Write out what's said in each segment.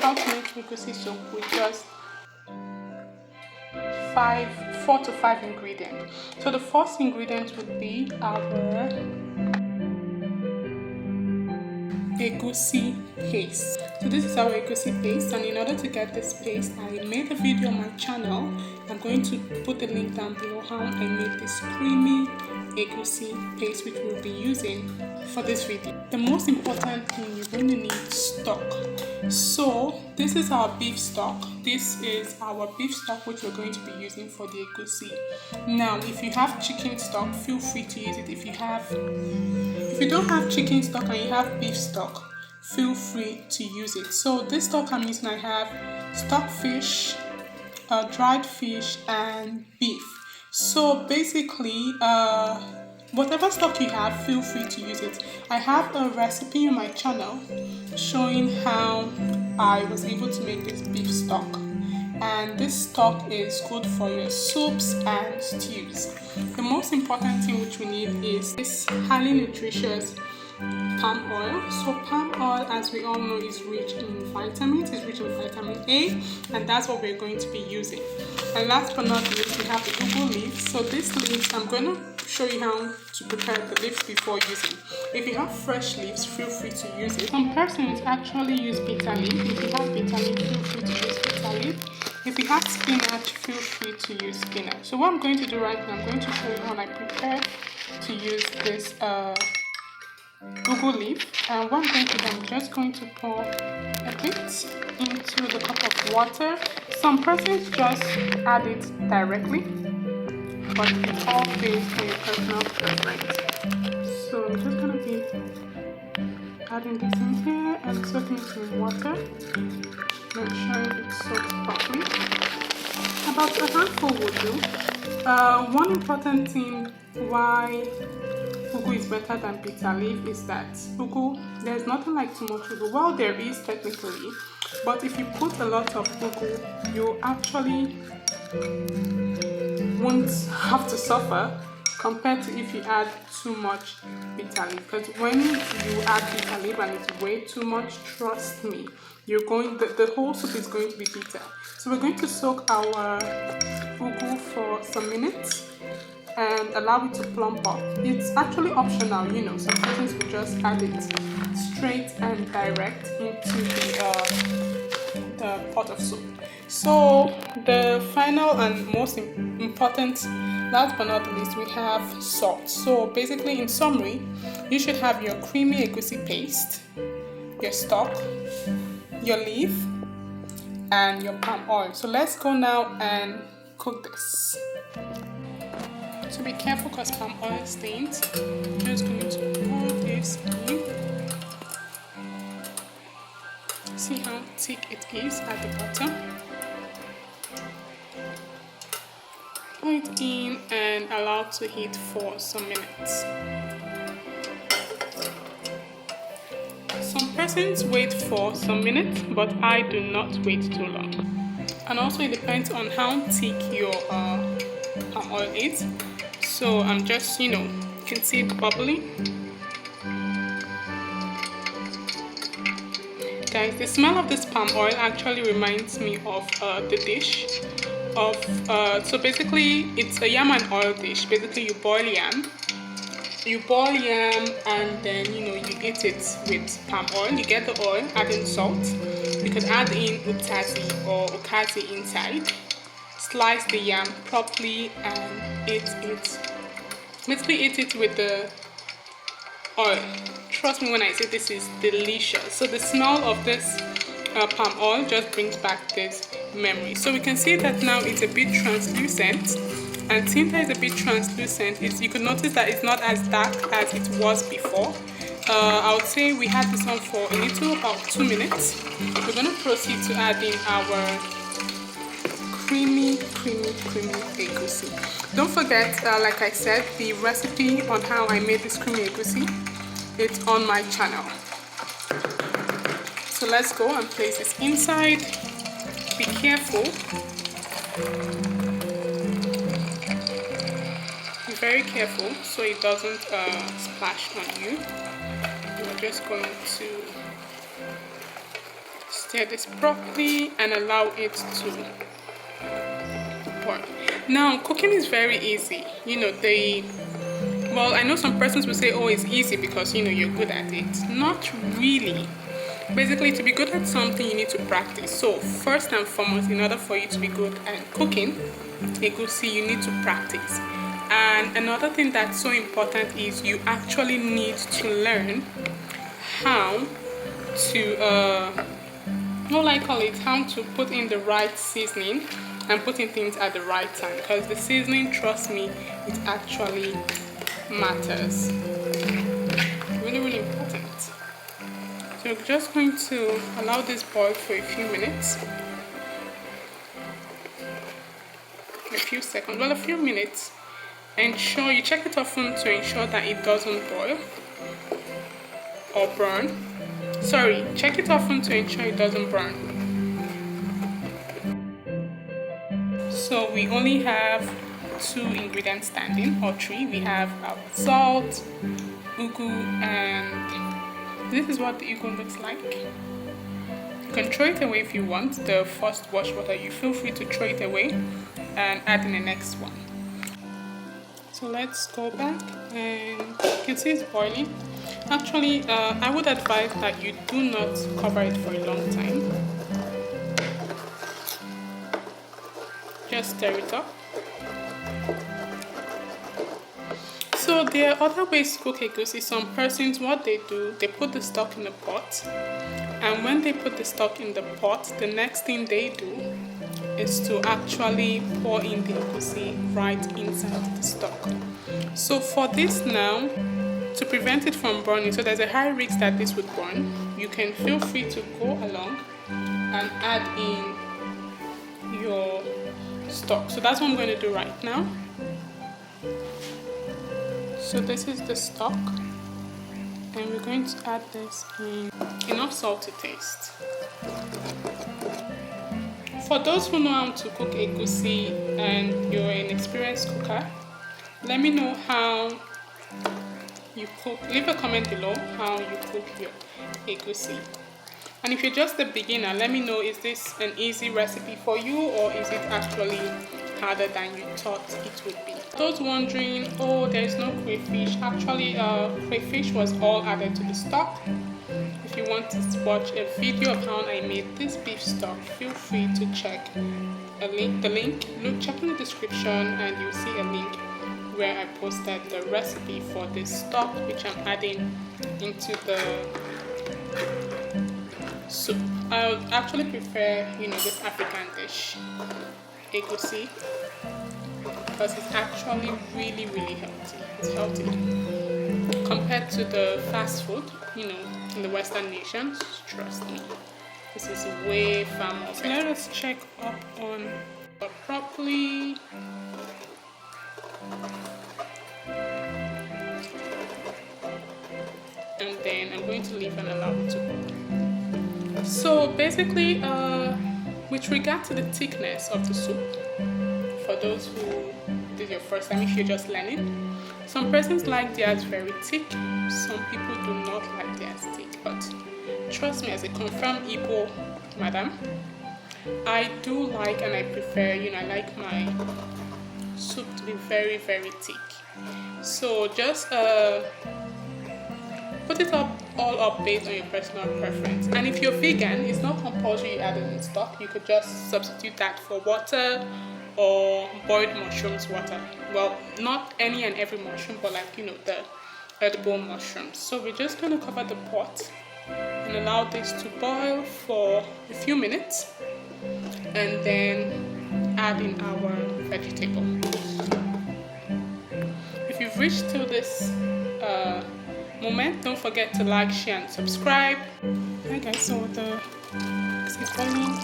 how to make egusi soup with just 4 to 5 ingredients. So the first ingredient would be our egusi paste. So this is our egusi paste, and in order to get this paste, I made a video on my channel. I'm going to put the link down below how I made this creamy egusi paste, which we'll be using for this video. The most important thing, you're going to need stock. So this is our beef stock. This is our beef stock which we're going to be using for the egusi. Now if you have chicken stock, feel free to use it. If you don't have chicken stock and you have beef stock, feel free to use it. So this stock I'm using, I have stock fish, dried fish and beef. So basically whatever stock you have, feel free to use it. I have a recipe on my channel showing how I was able to make this beef stock, and this stock is good for your soups and stews. The most important thing which we need is this highly nutritious palm oil. So palm oil, as we all know, is rich in vitamins. It's rich in vitamin A, and that's what we're going to be using. And last but not least, we have the ugu leaves. So these leaves, I'm going to show you how to prepare the leaves before using. If you have fresh leaves, feel free to use it. Some persons actually use bitter leaf. If you have bitter leaf, feel free to use bitter leaf. If you have spinach, feel free to use spinach. So what I'm going to do right now, I'm going to show you how I prepare to use this ugu leaf. And what I'm going to do, I'm just going to pour a bit into the cup of water. Some persons just add it directly, but it all based on your personal preference. So I'm just going to be adding this in here and soaking it in water. Make sure it soaks properly. About a handful will do. One important thing why ugu is better than bitter leaf is that ugu, there's nothing like too much ugu. Well, there is technically, but if you put a lot of ugu, you actually won't have to suffer compared to if you add too much bitter leaf. Because when you add bitter leaf and it's way too much, trust me, the whole soup is going to be bitter. So we're going to soak our ugu for some minutes and allow it to plump up. It's actually optional, you know. Some persons will just add it straight and direct into the pot of soup. So the final and most important, last but not least, we have salt. So basically, in summary, you should have your creamy egusi paste, your stock, your leaf, and your palm oil. So let's go now and cook this. So be careful because palm oil stains. I'm just going to pour this in. See how thick it is at the bottom. Pour it in and allow it to heat for some minutes. Some persons wait for some minutes, but I do not wait too long. And also it depends on how thick your palm oil is. So I'm just, you can see it bubbling. Guys, the smell of this palm oil actually reminds me of the dish of, so basically it's a yam and oil dish. Basically you boil yam and then, you eat it with palm oil. You get the oil, add in salt. You could add in utazi or okazi inside. Slice the yam properly and eat it. Basically eat it with the oil. Trust me when I say this is delicious. So the smell of this palm oil just brings back this memory. So we can see that now it's a bit translucent, and since it's a bit translucent, you could notice that it's not as dark as it was before. I would say we had this on for a little, about 2 minutes. We're going to proceed to add in our creamy egusi. Don't forget, like I said, the recipe on how I made this creamy egusi, it's on my channel. So let's go and place this inside. Be careful. Be very careful so it doesn't splash on you. We're just going to stir this properly and allow it to boil. Now, cooking is very easy. You know, well, I know some persons will say, oh, it's easy because, you know, you're good at it. Not really. Basically, to be good at something, you need to practice. So, first and foremost, in order for you to be good at cooking egusi, you need to practice. And another thing that's so important is you actually need to learn how to, how to put in the right seasoning and putting things at the right time. Because the seasoning, trust me, it actually matters. Really, really important. So we're just going to allow this boil for a few minutes. A few seconds, well, a few minutes. Ensure you check it often to ensure that it doesn't boil or burn. Sorry, check it often to ensure it doesn't burn. So we only have 2 ingredients standing, or 3. We have our salt, ugu, and this is what the ugu looks like. You can throw it away if you want. The first wash water, you feel free to throw it away and add in the next one. So let's go back, and you can see it's boiling. Actually, I would advise that you do not cover it for a long time. Just stir it up. So there are other ways to cook egusi. Some persons, what they do, they put the stock in the pot, and when they put the stock in the pot, the next thing they do is to actually pour in the egusi right inside the stock. So for this now, to prevent it from burning, so there's a high risk that this would burn, you can feel free to go along and add in your stock. So that's what I'm going to do right now. So this is the stock, and we're going to add this in. Enough salt to taste. For those who know how to cook egusi and you're an experienced cooker, let me know how you cook. Leave a comment below how you cook your egusi. And if you're just a beginner, let me know, is this an easy recipe for you, or is it actually harder than you thought it would be? Those wondering, oh, there is no crayfish. Actually, crayfish was all added to the stock. If you want to watch a video of how I made this beef stock, feel free to check the link. Look, check in the description and you'll see a link where I posted the recipe for this stock, which I'm adding into the soup. I would actually prefer, this African dish, egusi, because it's actually really, really healthy. It's healthy compared to the fast food, in the Western nations. Trust me, this is way far more. So let us check up on it properly. And then I'm going to leave and allow it to cook. So basically, with regard to the thickness of the soup, for those who this is your first time, if you're just learning, some persons like theirs very thick, some people do not like theirs thick, but trust me, as a confirmed Igbo madam, I do like and I prefer, I like my soup to be very, very thick. So just put it up all up based on your personal preference. And if you're vegan, it's not compulsory you add it in stock. You could just substitute that for water or boiled mushrooms water. Well, not any and every mushroom, but the edible mushrooms. So we're just going to cover the pot and allow this to boil for a few minutes, and then add in our vegetable. If you've reached to this moment, don't forget to like, share, and subscribe. Hi guys, so the is boiling.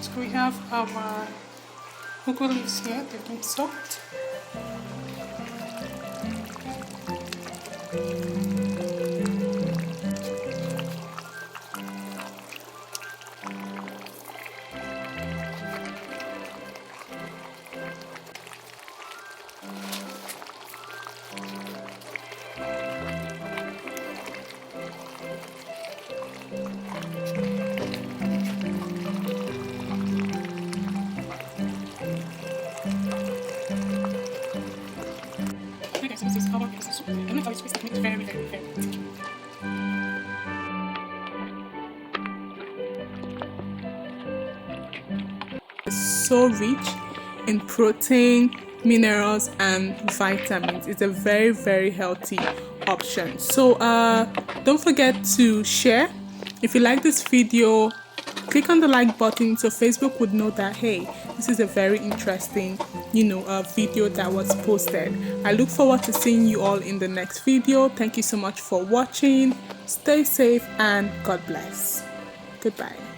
So we have our ugu leaves here, they've been soaked. this is our egusi soup. I'm not always make it very, very, very thick. It's so rich in protein, minerals, and vitamins. It's a very, very healthy option. So don't forget to share. If you like this video, click on the like button so Facebook would know that, hey, this is a very interesting video that was posted. I look forward to seeing you all in the next video. Thank you so much for watching. Stay safe and God bless. Goodbye.